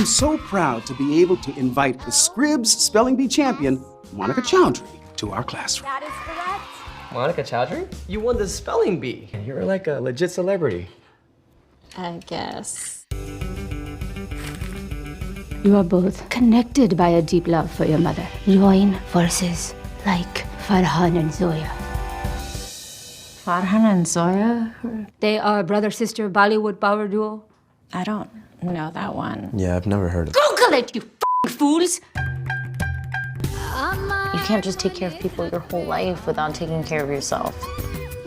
so proud to be able to invite the Scribs Spelling Bee champion, Monica Chowdhury, to our classroom. That is correct. Monica Chowdhury? You won the spelling bee. And you're like a legit celebrity. I guess. You are both connected by a deep love for your mother. Join forces like Farhan and Zoya. Farhan and Zoya? They are brother-sister Bollywood power duo. I don't know that one. Yeah, I've never heard of it. Google it, you fools! You can't just take care of people your whole life without taking care of yourself.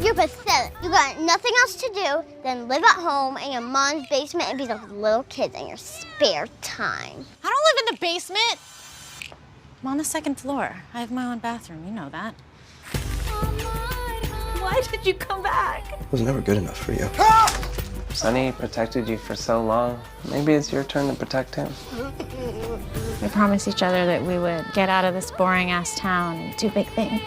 You're pathetic. You got nothing else to do than live at home in your mom's basement and be with little kids in your spare time. I don't live in the basement. I'm on the second floor. I have my own bathroom. You know that. Why did you come back? It was never good enough for you. Sonny protected you for so long. Maybe it's your turn to protect him. We promised each other that we would get out of this boring-ass town and do big things.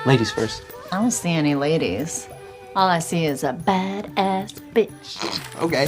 Ladies first. I don't see any ladies. All I see is a badass bitch. Okay.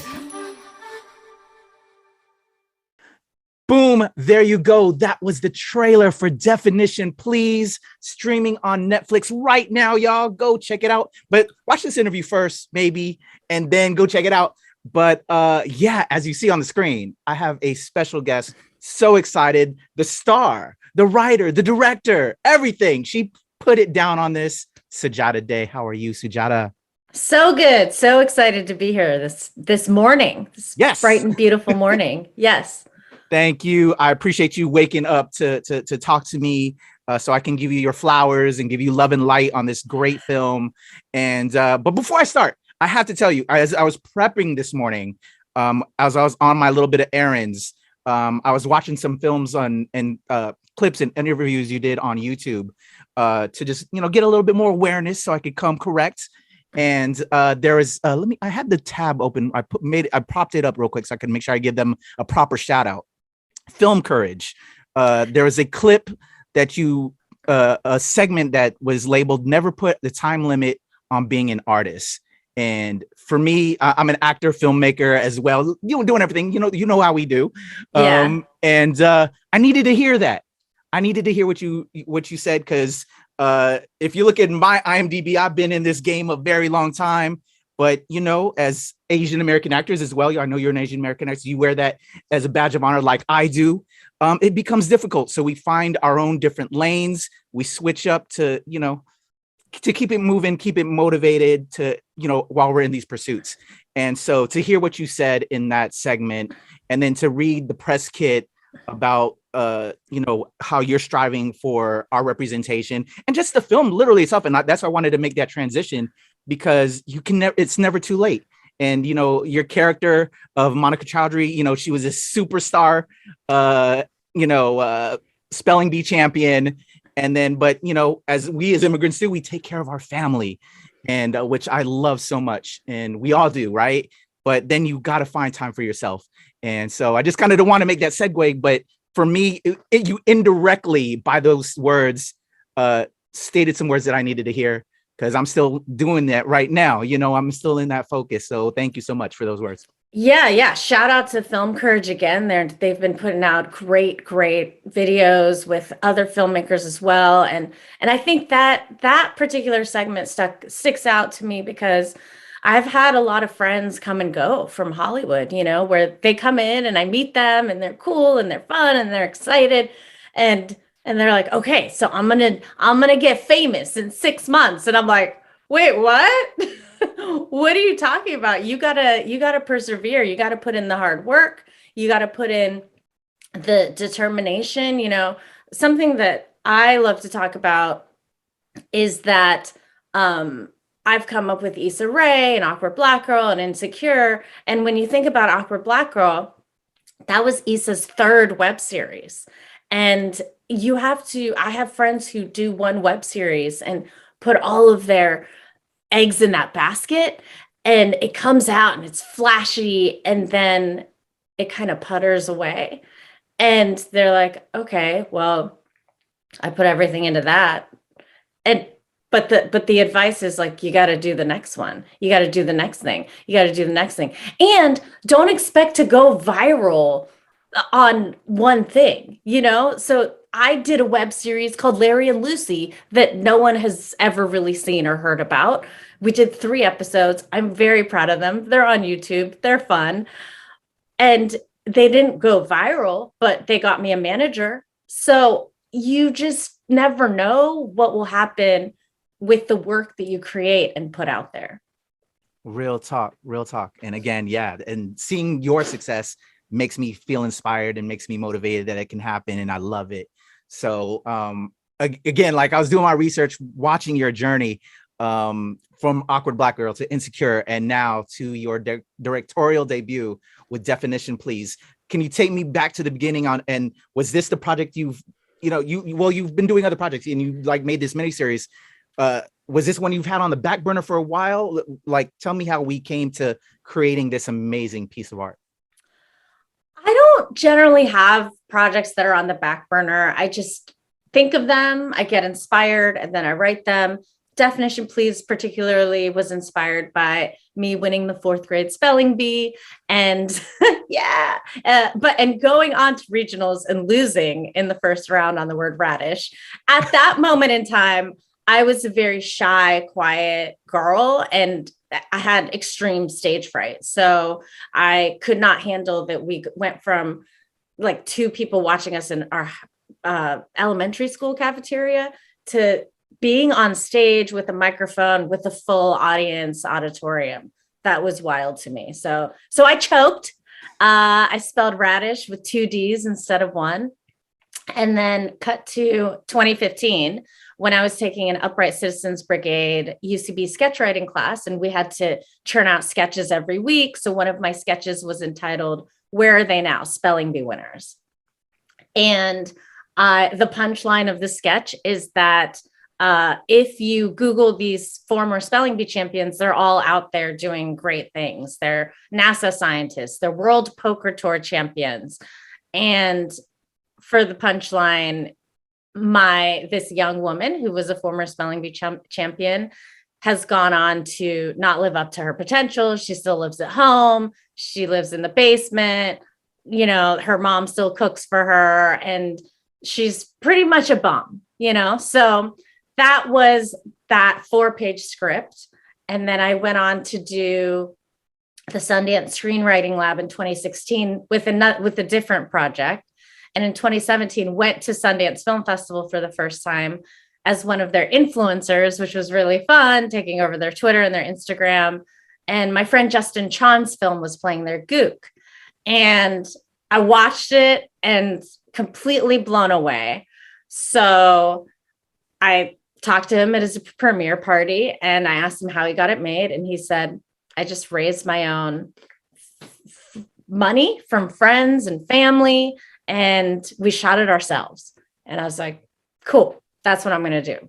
Boom, there you go. That was the trailer for Definition Please, streaming on Netflix right now, y'all. Go check it out. But watch this interview first, maybe, and then go check it out. But yeah, as you see on the screen, I have a special guest. So excited. The star, the writer, the director, everything. She put it down on this. Sujata Day. How are you, Sujata? So good. So excited to be here this morning. Yes. Bright and beautiful morning. Yes. Thank you. I appreciate you waking up to talk to me so I can give you your flowers and give you love and light on this great film. And but before I start, I have to tell you, as I was prepping this morning, as I was on my little bit of errands, I was watching some films and clips and interviews you did on YouTube to just, get a little bit more awareness so I could come correct. And there is I had the tab open. I propped it up real quick so I can make sure I give them a proper shout out. Film Courage. There was a clip that a segment that was labeled "Never Put the Time Limit on Being an Artist." And for me, I'm an actor, filmmaker as well. Doing everything. You know how we do. Yeah. And I needed to hear that. I needed to hear what you said because if you look at my IMDb, I've been in this game a very long time. But, as Asian American actors as well, I know you're an Asian American actor. You wear that as a badge of honor like I do. It becomes difficult. So we find our own different lanes. We switch up to keep it moving, keep it motivated to, while we're in these pursuits. And so to hear what you said in that segment and then to read the press kit about, how you're striving for our representation and just the film literally itself. And that's why I wanted to make that transition because it's never too late. And, your character of Monica Chowdhury, she was a superstar, spelling bee champion. And then, but, as immigrants do, we take care of our family and which I love so much. And we all do. Right. But then you got to find time for yourself. And so I just kind of want to make that segue. But for me, you indirectly by those words stated some words that I needed to hear. Because I'm still doing that right now. I'm still in that focus. So thank you so much for those words. Yeah. Shout out to Film Courage again. They've been putting out great videos with other filmmakers as well. And I think that particular segment sticks out to me because I've had a lot of friends come and go from Hollywood, where they come in and I meet them and they're cool and they're fun and they're excited. And they're like, okay, so I'm gonna get famous in 6 months. And I'm like, wait, what? What are you talking about? You gotta persevere. You gotta put in the hard work. You gotta put in the determination. Something that I love to talk about is that I've come up with Issa Rae and Awkward Black Girl and Insecure. And when you think about Awkward Black Girl, that was Issa's third web series. And I have friends who do one web series and put all of their eggs in that basket and it comes out and it's flashy and then it kind of putters away. And they're like, okay, well, I put everything into that. but the advice is like, you got to do the next one. You got to do the next thing. You got to do the next thing. And don't expect to go viral on one thing, So I did a web series called Larry and Lucy that no one has ever really seen or heard about. We did 3 episodes. I'm very proud of them. They're on YouTube. They're fun. And they didn't go viral, but they got me a manager. So you just never know what will happen with the work that you create and put out there. Real talk. And again, yeah, and seeing your success makes me feel inspired and makes me motivated that it can happen, and I love it. So again, like I was doing my research, watching your journey from Awkward Black Girl to Insecure, and now to your directorial debut with Definition Please. Can you take me back to the beginning and was this the project you've been doing other projects and you like made this miniseries? Was this one you've had on the back burner for a while? Like, tell me how we came to creating this amazing piece of art. I don't generally have projects that are on the back burner. I just think of them, I get inspired, and then I write them. Definition Please particularly was inspired by me winning the 4th grade spelling bee and and going on to regionals and losing in the first round on the word radish. At that moment in time, I was a very shy, quiet girl, and I had extreme stage fright. So I could not handle that we went from like 2 people watching us in our elementary school cafeteria to being on stage with a microphone with a full auditorium. That was wild to me. So I choked. I spelled radish with 2 D's instead of 1. And then cut to 2015 when I was taking an Upright Citizens Brigade UCB sketch writing class, and we had to churn out sketches every week. So one of my sketches was entitled, Where Are They Now? Spelling Bee Winners. And the punchline of the sketch is that if you Google these former spelling bee champions, they're all out there doing great things. They're NASA scientists, they're World Poker Tour champions. And for the punchline, this young woman who was a former spelling bee champion has gone on to not live up to her potential. She still lives at home. She lives in the basement. Her mom still cooks for her, and she's pretty much a bum, So that was that 4-page script. And then I went on to do the Sundance Screenwriting Lab in 2016 with a different project. And in 2017, went to Sundance Film Festival for the first time as one of their influencers, which was really fun, taking over their Twitter and their Instagram. And my friend Justin Chan's film was playing their Gook. And I watched it and completely blown away. So I talked to him at his premiere party and I asked him how he got it made. And he said, I just raised my own money from friends and family, and we shot it ourselves. And I was like, cool, that's what I'm going to do.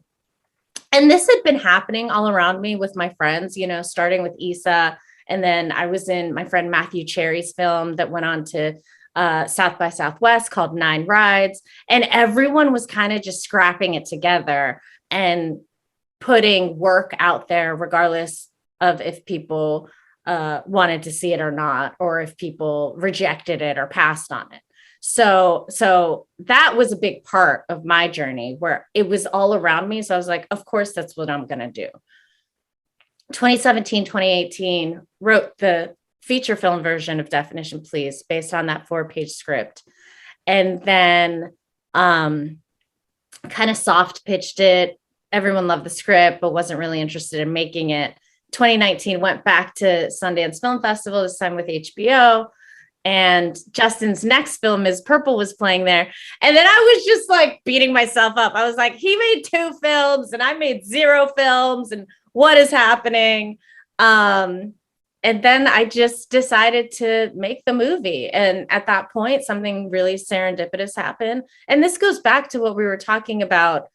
And this had been happening all around me with my friends, starting with Issa. And then I was in my friend Matthew Cherry's film that went on to South by Southwest called 9 Rides. And everyone was kind of just scrapping it together and putting work out there, regardless of if people wanted to see it or not, or if people rejected it or passed on it. So that was a big part of my journey where it was all around me. So I was like, of course, that's what I'm going to do. 2017, 2018, wrote the feature film version of Definition Please based on that 4-page script. And then kind of soft pitched it. Everyone loved the script, but wasn't really interested in making it. 2019, went back to Sundance Film Festival, this time with HBO. And Justin's next film, Ms. Purple, was playing there. And then I was just like beating myself up. I was like, he made 2 films and I made 0 films. And what is happening? And then I just decided to make the movie. And at that point, something really serendipitous happened. And this goes back to what we were talking about,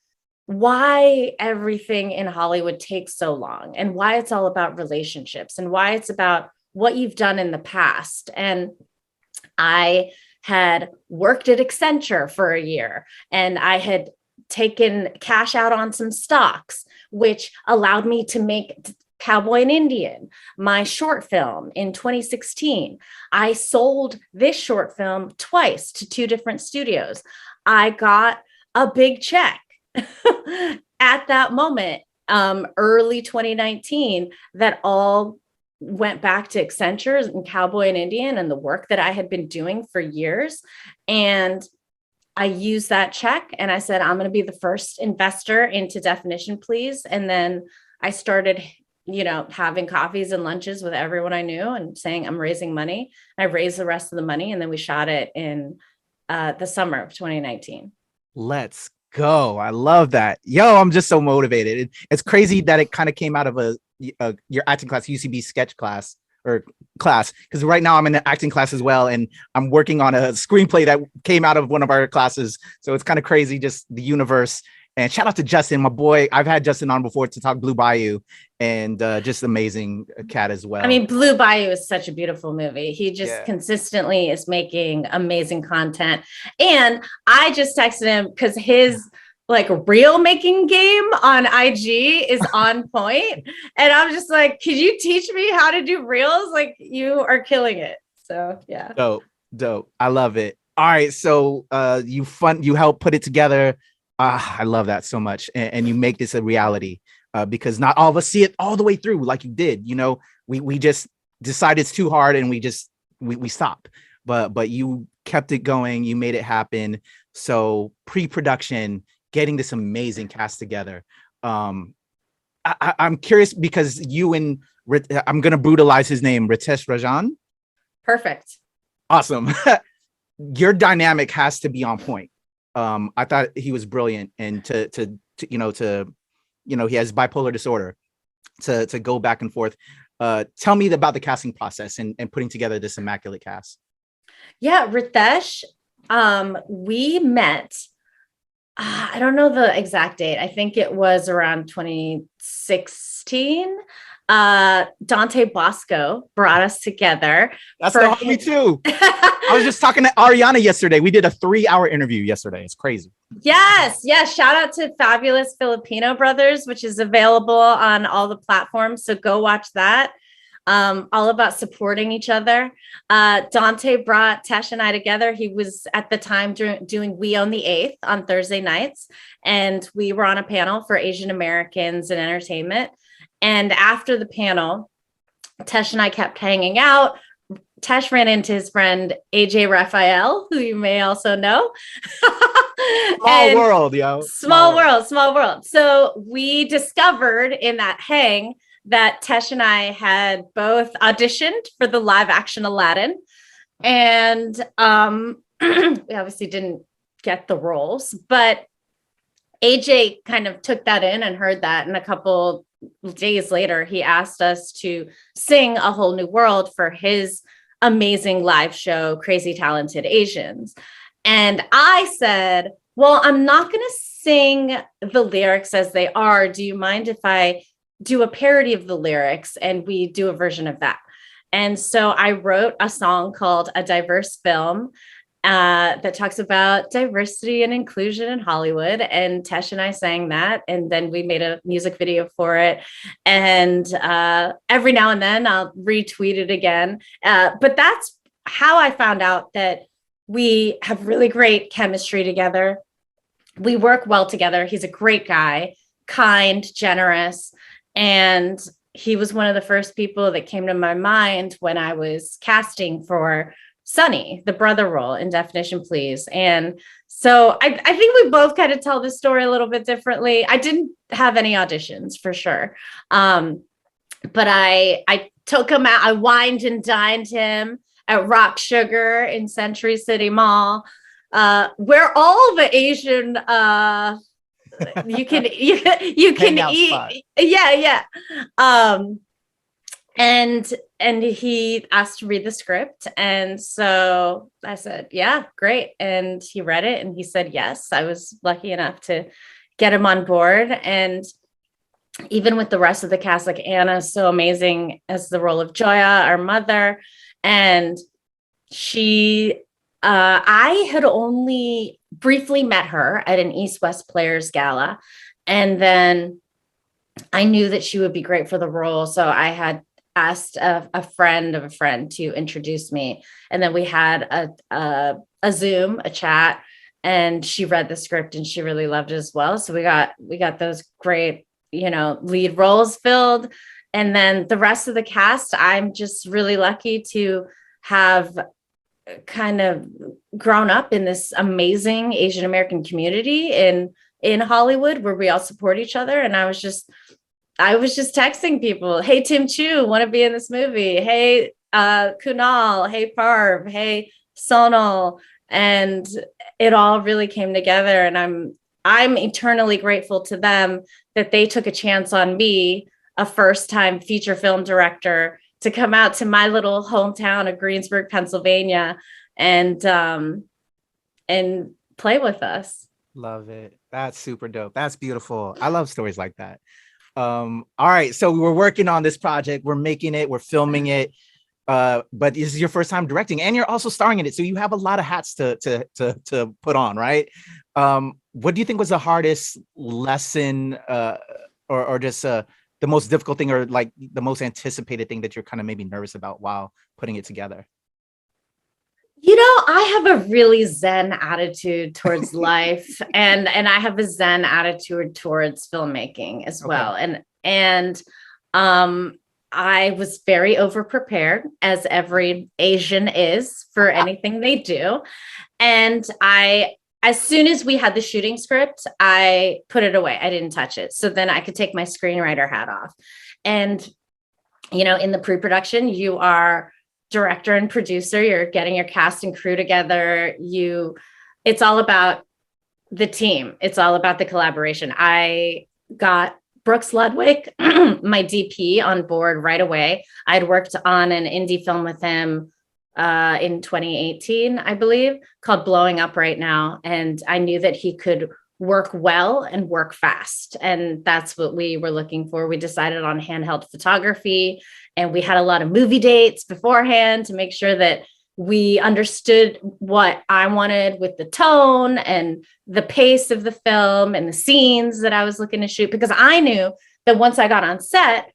why everything in Hollywood takes so long and why it's all about relationships and why it's about what you've done in the past. And I had worked at Accenture for a year, and I had taken cash out on some stocks, which allowed me to make Cowboy and Indian, my short film in 2016. I sold this short film twice to 2 different studios. I got a big check at that moment, early 2019, that all went back to Accenture and Cowboy and Indian and the work that I had been doing for years. And I used that check and I said, I'm going to be the first investor into Definition Please. And then I started, having coffees and lunches with everyone I knew and saying, I'm raising money. I raised the rest of the money. And then we shot it in the summer of 2019. Let's go. I love that. Yo, I'm just so motivated. It's crazy that it kind of came out of your acting class, UCB sketch class, because right now I'm in the acting class as well, and I'm working on a screenplay that came out of one of our classes. So it's kind of crazy, just the universe. And shout out to Justin, my boy. I've had Justin on before to talk Blue Bayou, and just amazing cat as well. I mean, Blue Bayou is such a beautiful movie. He just consistently is making amazing content. And I just texted him because his reel making game on IG is on point. And I'm just like, could you teach me how to do reels? You are killing it. So yeah. Dope. I love it. All right. So you help put it together. I love that so much. And you make this a reality because not all of us see it all the way through like you did. We just decide it's too hard and we stop. But you kept it going. You made it happen. So pre-production, getting this amazing cast together. I'm curious because you and I'm going to brutalize his name, Ritesh Rajan. Perfect. Awesome. Your dynamic has to be on point. I thought he was brilliant, and to he has bipolar disorder, to go back and forth. Tell me about the casting process and putting together this immaculate cast. Yeah, Ritesh, we met. I don't know the exact date. I think it was around 2016. Dante Bosco brought us together. That's the homie too. I was just talking to Ariana yesterday. We did a 3-hour interview yesterday. It's crazy. Yes. Shout out to Fabulous Filipino Brothers, which is available on all the platforms. So go watch that. All about supporting each other. Dante brought Tesh and I together. He was at the time doing We Own the Eighth on Thursday nights. And we were on a panel for Asian Americans in entertainment. And after the panel, Tesh and I kept hanging out. Tesh ran into his friend, AJ Raphael, who you may also know. Small world, yo. Small world. So we discovered in that hang that Tesh and I had both auditioned for the live action Aladdin. And we obviously didn't get the roles, but AJ kind of took that in and heard that. And a couple days later, he asked us to sing A Whole New World for his amazing live show, Crazy Talented Asians. And I said, well, I'm not going to sing the lyrics as they are. Do you mind if I do a parody of the lyrics and we do a version of that? And so I wrote a song called A Diverse Film that talks about diversity and inclusion in Hollywood. And Tesh and I sang that. And then we made a music video for it. And every now and then I'll retweet it again. But that's how I found out that we have really great chemistry together. We work well together. He's a great guy, kind, generous. And he was one of the first people that came to my mind when I was casting for Sonny, the brother role in Definition Please. And so I think we both kind of tell this story a little bit differently. I didn't have any auditions for sure. But I took him out. I wined and dined him at Rock Sugar in Century City Mall, where all the Asian you can eat. Spot. Yeah. And he asked to read the script. And so I said, yeah, great. And he read it and he said, yes. I was lucky enough to get him on board. And even with the rest of the cast, like Anna's so amazing as the role of Joya, our mother. And I had only briefly met her at an East West Players Gala. And then I knew that she would be great for the role. So I had asked a friend of a friend to introduce me. And then we had a Zoom, a chat, and she read the script and she really loved it as well. So we got those great, lead roles filled. And then the rest of the cast, I'm just really lucky to have kind of grown up in this amazing Asian American community in Hollywood, where we all support each other. And I was just texting people, hey, Tim Chu, want to be in this movie? Hey, Kunal, hey, Parv, hey, Sonal. And it all really came together. And I'm eternally grateful to them that they took a chance on me, a first-time feature film director, to come out to my little hometown of Greensburg, Pennsylvania, and play with us. Love it. That's super dope. That's beautiful. I love stories like that. All right. So we're working on this project. We're making it. We're filming it. But this is your first time directing, and you're also starring in it. So you have a lot of hats to put on, right? What do you think was the hardest lesson, or just the most difficult thing, or like the most anticipated thing that you're kind of maybe nervous about while putting it together? I have a really Zen attitude towards life, and I have a Zen attitude towards filmmaking as well. And I was very overprepared, as every Asian is, for anything they do. And as soon as we had the shooting script, I put it away. I didn't touch it. So then I could take my screenwriter hat off. And, in the pre-production, you are director and producer. You're getting your cast and crew together. It's all about the team. It's all about the collaboration. I got Brooks Ludwig, my DP, on board right away. I'd worked on an indie film with him in 2018, I believe, called Blowing Up Right Now. And I knew that he could work well and work fast. And that's what we were looking for. We decided on handheld photography, and we had a lot of movie dates beforehand to make sure that we understood what I wanted with the tone and the pace of the film and the scenes that I was looking to shoot, because I knew that once I got on set,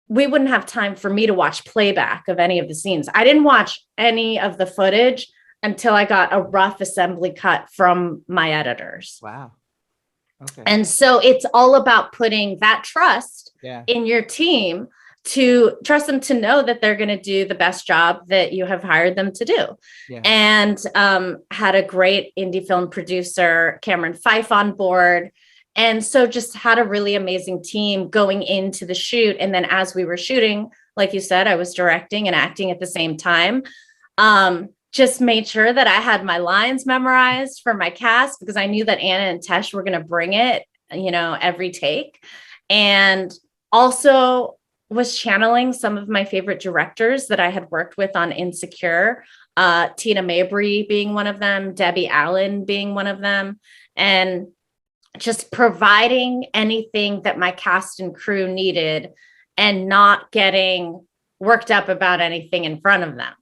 we wouldn't have time for me to watch playback of any of the scenes. I didn't watch any of the footage until I got a rough assembly cut from my editors. Wow. Okay. And so it's all about putting that trust in your team, to trust them to know that they're going to do the best job that you have hired them to do. And had a great indie film producer, Cameron Fife, on board. And so just had a really amazing team going into the shoot. And then as we were shooting, like you said, I was directing and acting at the same time. Just made sure that I had my lines memorized for my cast, because I knew that Anna and Tesh were going to bring it, every take. And also was channeling some of my favorite directors that I had worked with on Insecure, Tina Mabry being one of them, Debbie Allen being one of them, and just providing anything that my cast and crew needed and not getting worked up about anything in front of them.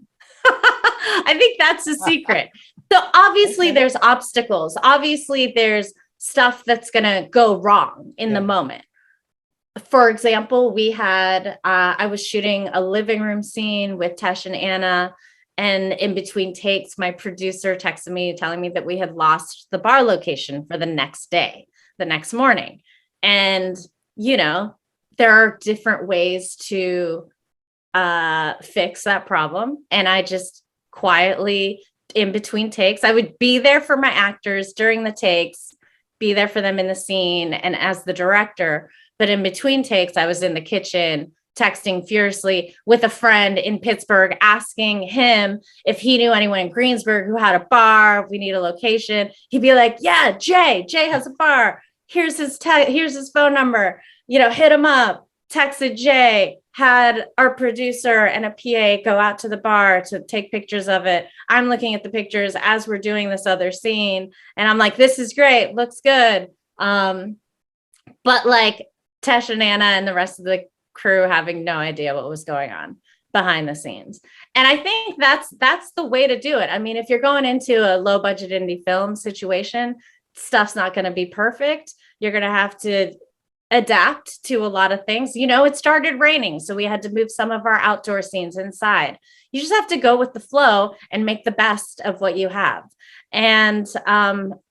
I think that's the secret. So obviously there's obstacles. Obviously there's stuff that's going to go wrong in the moment. For example, I was shooting a living room scene with Tesh and Anna, and in between takes, my producer texted me telling me that we had lost the bar location for the next day, the next morning. And, there are different ways to fix that problem. And I just quietly, in between takes, I would be there for my actors during the takes, be there for them in the scene and as the director. But in between takes, I was in the kitchen texting furiously with a friend in Pittsburgh, asking him if he knew anyone in Greensburg who had a bar. We need a location. He'd be like, yeah, Jay has a bar. Here's his phone number, hit him up. Texted Jay, had our producer and a PA go out to the bar to take pictures of it. I'm looking at the pictures as we're doing this other scene. And I'm like, this is great. Looks good. But like Tesh and Anna and the rest of the crew having no idea what was going on. behind the scenes. And I think that's the way to do it. I mean, if you're going into a low budget indie film situation, stuff's not going to be perfect. You're going to have to adapt to a lot of things. It started raining, so we had to move some of our outdoor scenes inside. You just have to go with the flow and make the best of what you have. And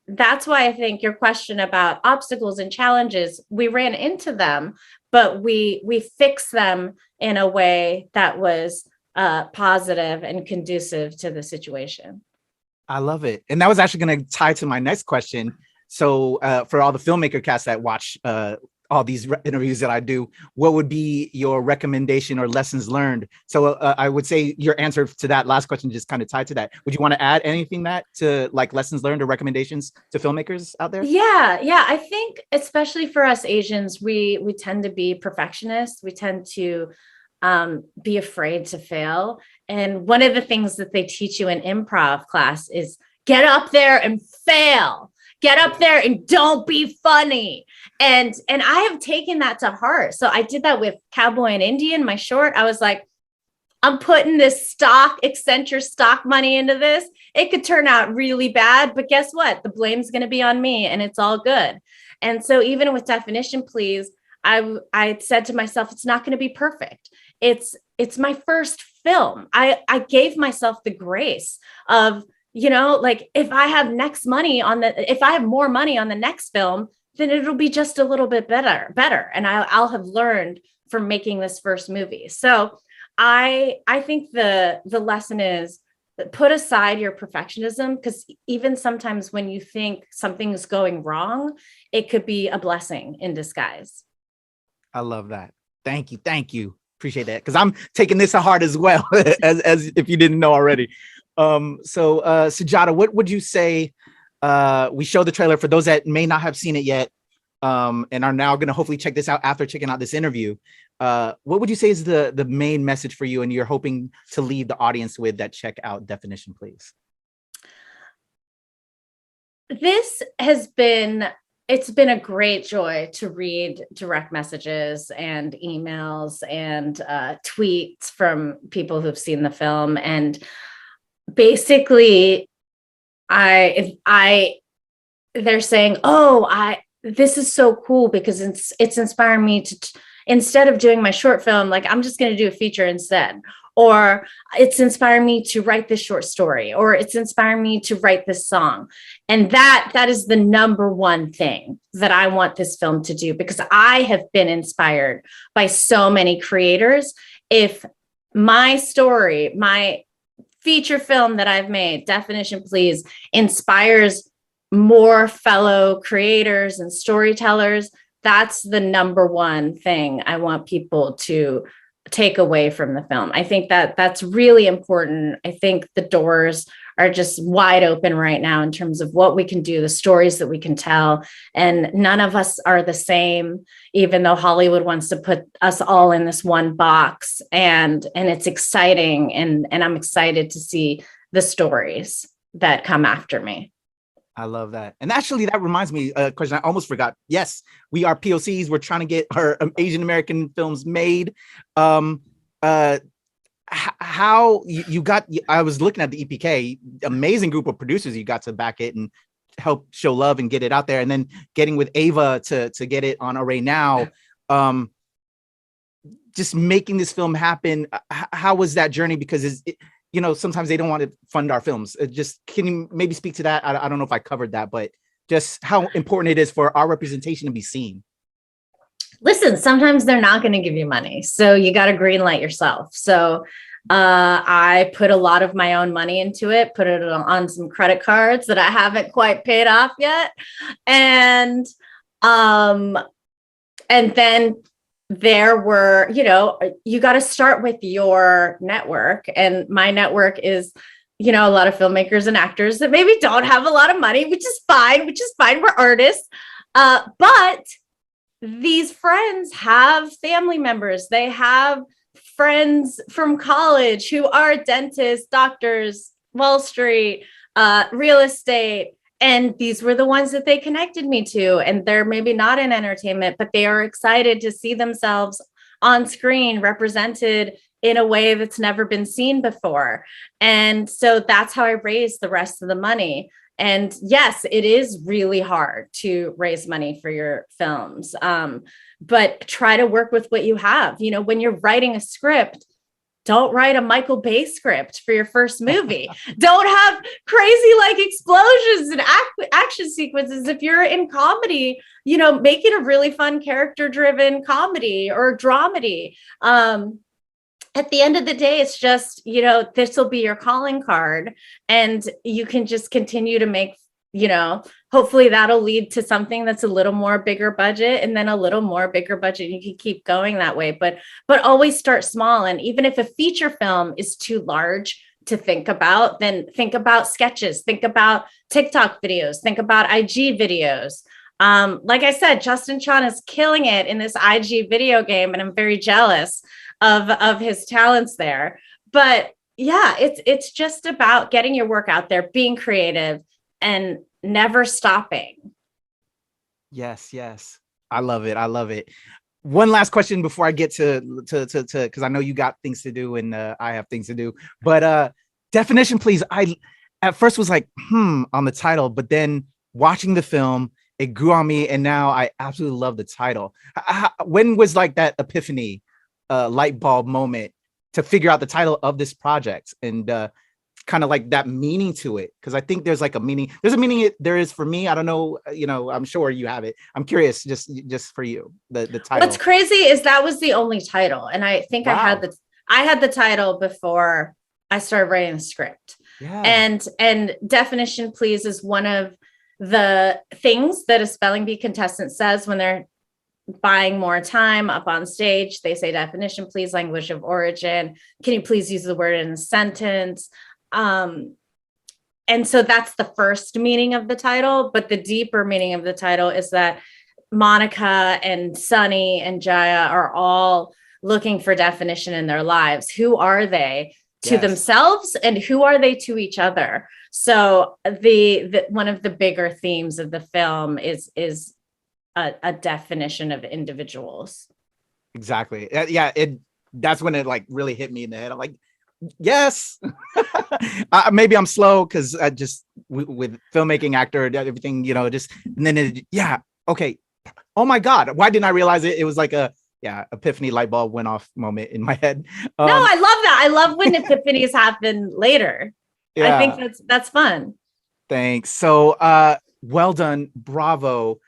that's why I think your question about obstacles and challenges, we ran into them, but we fixed them in a way that was positive and conducive to the situation. I love it. And that was actually going to tie to my next question. So for all the filmmaker casts that watch all these interviews that I do, what would be your recommendation or lessons learned? So I would say your answer to that last question just kind of tied to that. Would you want to add anything to like lessons learned or recommendations to filmmakers out there? Yeah. I think especially for us Asians, we tend to be perfectionists. We tend to be afraid to fail. And one of the things that they teach you in improv class is get up there and fail. Get up there and don't be funny. And I have taken that to heart. So I did that with Cowboy and Indian, my short. I was like, I'm putting this Accenture stock money into this. It could turn out really bad, but guess what? The blame's going to be on me and it's all good. And so even with Definition Please, I said to myself, it's not going to be perfect. It's my first film. I gave myself the grace of, like if I have more money on the next film, then it'll be just a little bit better. And I'll have learned from making this first movie. So I think the lesson is put aside your perfectionism, because even sometimes when you think something's going wrong, it could be a blessing in disguise. I love that. Thank you. Appreciate that. Because I'm taking this to heart as well, as if you didn't know already. So Sujata, what would you say? We showed the trailer for those that may not have seen it yet, and are now going to hopefully check this out after checking out this interview. What would you say is the main message for you and you're hoping to leave the audience with that check out Definition Please? It's been a great joy to read direct messages and emails and tweets from people who've seen the film. And basically, they're saying, this is so cool because it's inspiring me to, instead of doing my short film, like I'm just going to do a feature instead. Or it's inspiring me to write this short story, or it's inspiring me to write this song. And that is the number one thing that I want this film to do, because I have been inspired by so many creators. If my story, my feature film that I've made, Definition Please, inspires more fellow creators and storytellers, that's the number one thing I want people to take away from the film. I think that's really important. I think the doors are just wide open right now in terms of what we can do, the stories that we can tell. And none of us are the same, even though Hollywood wants to put us all in this one box. And it's exciting. And I'm excited to see the stories that come after me. I love that. And actually, that reminds me, a question I almost forgot. Yes, we are POCs. We're trying to get our Asian American films made. How you got, I was looking at the EPK, amazing group of producers you got to back it and help show love and get it out there. And then getting with Ava to get it on Array Now. Just making this film happen. How was that journey? Because sometimes they don't want to fund our films. Just can you maybe speak to that? I don't know if I covered that, but just how important it is for our representation to be seen. Listen, sometimes they're not going to give you money, so you got to green light yourself. So I put a lot of my own money into it, put it on some credit cards that I haven't quite paid off yet. And then there were, you got to start with your network. And my network is, a lot of filmmakers and actors that maybe don't have a lot of money, which is fine. We're artists. But these friends have family members. They have friends from college who are dentists, doctors, Wall Street, real estate. And these were the ones that they connected me to. And they're maybe not in entertainment, but they are excited to see themselves on screen represented in a way that's never been seen before. And so that's how I raised the rest of the money. And yes, it is really hard to raise money for your films, but try to work with what you have. You know, when you're writing a script, don't write a Michael Bay script for your first movie. Don't have crazy like explosions and action sequences. If you're in comedy, you know, make it a really fun character-driven comedy or dramedy. At the end of the day, it's just, you know, this will be your calling card, and you can just continue to make, you know, hopefully that'll lead to something that's a little more bigger budget, and then a little more bigger budget. You can keep going that way, but always start small. And even if a feature film is too large to think about, then think about sketches, think about TikTok videos, think about IG videos. Like I said, Justin Chon is killing it in this IG video game, and I'm very jealous of his talents there. But yeah, it's just about getting your work out there, being creative, and never stopping. Yes. I love it. One last question before I get to because I know you got things to do and I have things to do. But definition, please. I at first was like, on the title, but then watching the film, it grew on me, and now I absolutely love the title. When was like that epiphany, light bulb moment to figure out the title of this project and kind of like that meaning to it? Because I think there's like a meaning. There's a meaning there is for me. I don't know. You know, I'm sure you have it. I'm curious, just for you, the title. What's crazy is that was the only title, and I think I had the title before I started writing the script. Yeah. And definition, please, is one of the things that a spelling bee contestant says when they're buying more time up on stage. They say, definition, please, language of origin. Can you please use the word in a sentence? And so that's the first meaning of the title, but the deeper meaning of the title is that Monica and Sunny and Jaya are all looking for definition in their lives. Who are they to themselves, and who are they to each other? So the one of the bigger themes of the film is a definition of individuals. Exactly. Yeah. That's when it like really hit me in the head. I'm like, yes. Maybe I'm slow because I just with filmmaking, actor, everything, you know, just, and then okay. Oh my God. Why didn't I realize it? It was like a epiphany light bulb went off moment in my head. No, I love that. I love when epiphanies happen later. Yeah. I think that's fun. Thanks. So well done. Bravo.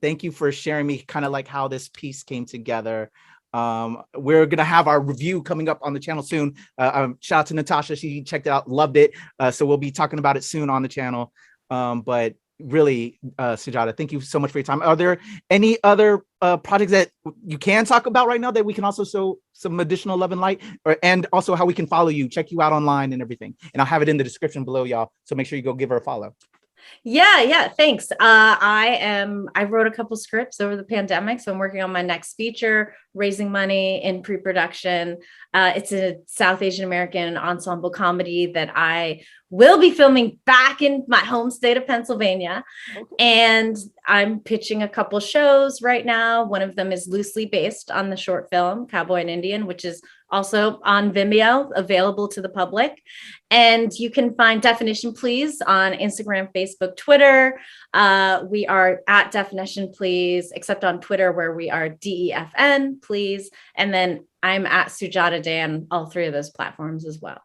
Thank you for sharing me kind of like how this piece came together. We're gonna have our review coming up on the channel soon. Shout out to Natasha, she checked it out, loved it. So we'll be talking about it soon on the channel. But really, Sujata, thank you so much for your time. Are there any other projects that you can talk about right now that we can also show some additional love and light, and also how we can follow you, check you out online and everything? And I'll have it in the description below, y'all. So make sure you go give her a follow. Yeah, thanks. I wrote a couple scripts over the pandemic, so I'm working on my next feature, raising money in pre-production. It's a South Asian American ensemble comedy that I will be filming back in my home state of Pennsylvania. Okay. And I'm pitching a couple shows right now. One of them is loosely based on the short film Cowboy and Indian, which is also on Vimeo, available to the public. And you can find Definition Please on Instagram, Facebook, Twitter. We are at Definition Please, except on Twitter where we are DEFN Please. And then I'm at Sujata Day on all three of those platforms as well.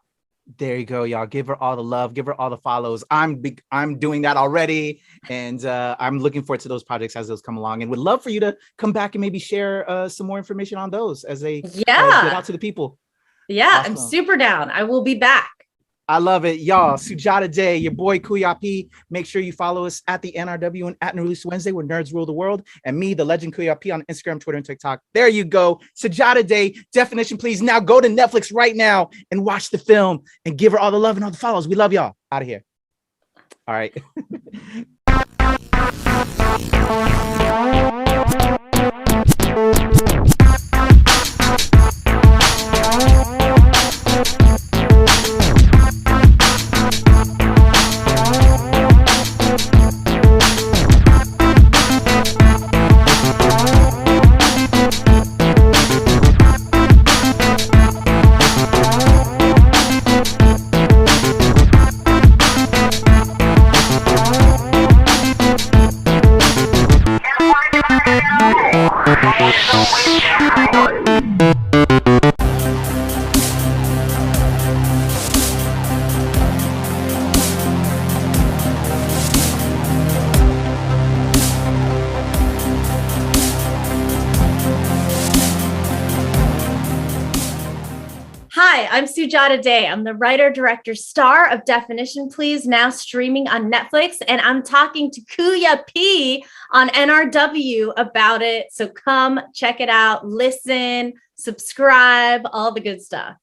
There you go, y'all. Give her all the love, give her all the follows. I'm doing that already, and I'm looking forward to those projects as those come along, and would love for you to come back and maybe share some more information on those as they get out to the people. Yeah, awesome. I'm super down. I will be back. I love it, y'all. Sujata Day, your boy Kuya P. Make sure you follow us at the NRW and at New Release Wednesday, where nerds rule the world, and me, the legend Kuya P, on Instagram, Twitter, and TikTok. There you go. Sujata Day, Definition Please. Now go to Netflix right now and watch the film and give her all the love and all the follows. We love y'all. Out of here. All right. Hi, I'm Sujata Day. I'm the writer, director, star of Definition Please, now streaming on Netflix. And I'm talking to Kuya P on NRW about it. So come check it out, listen, subscribe, all the good stuff.